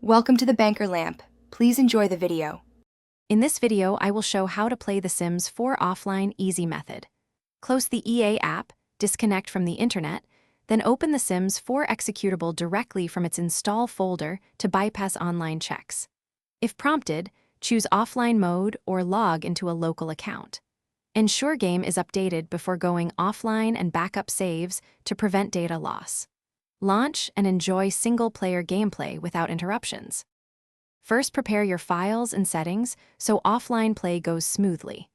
Welcome to the Banker Lamp. Please enjoy the video. In this video, I will show how to play The Sims 4 offline easy method. Close the EA app, disconnect from the internet, then open The Sims 4 executable directly from its install folder to bypass online checks. If prompted, choose offline mode or log into a local account. Ensure game is updated before going offline and backup saves to prevent data loss. Launch and enjoy single-player gameplay without interruptions. First, prepare your files and settings so offline play goes smoothly.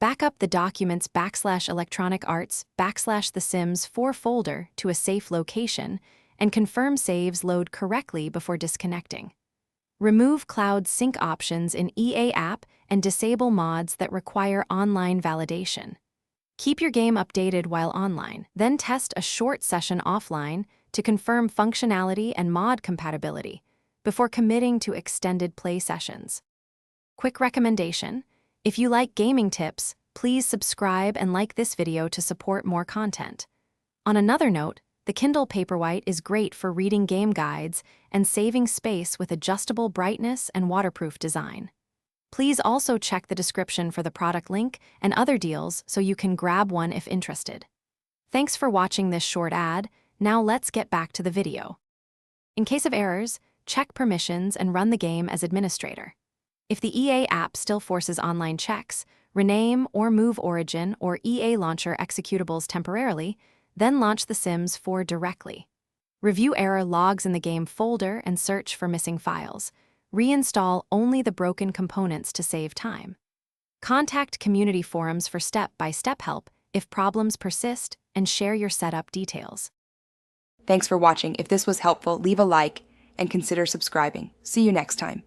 Back up the documents /electronic arts /The Sims 4 folder to a safe location and confirm saves load correctly before disconnecting. Remove cloud sync options in EA app and disable mods that require online validation. Keep your game updated while online, then test a short session offline to confirm functionality and mod compatibility before committing to extended play sessions. Quick recommendation: if you like gaming tips, please subscribe and like this video to support more content. On another note, the Kindle Paperwhite is great for reading game guides and saving space with adjustable brightness and waterproof design. Please also check the description for the product link and other deals so you can grab one if interested. Thanks for watching this short ad. Now let's get back to the video. In case of errors, check permissions and run the game as administrator. If the EA app still forces online checks, rename or move Origin or EA Launcher executables temporarily, then launch The Sims 4 directly. Review error logs in the game folder and search for missing files. Reinstall only the broken components to save time. Contact community forums for step-by-step help if problems persist and share your setup details. Thanks for watching. If this was helpful, leave a like and consider subscribing. See you next time.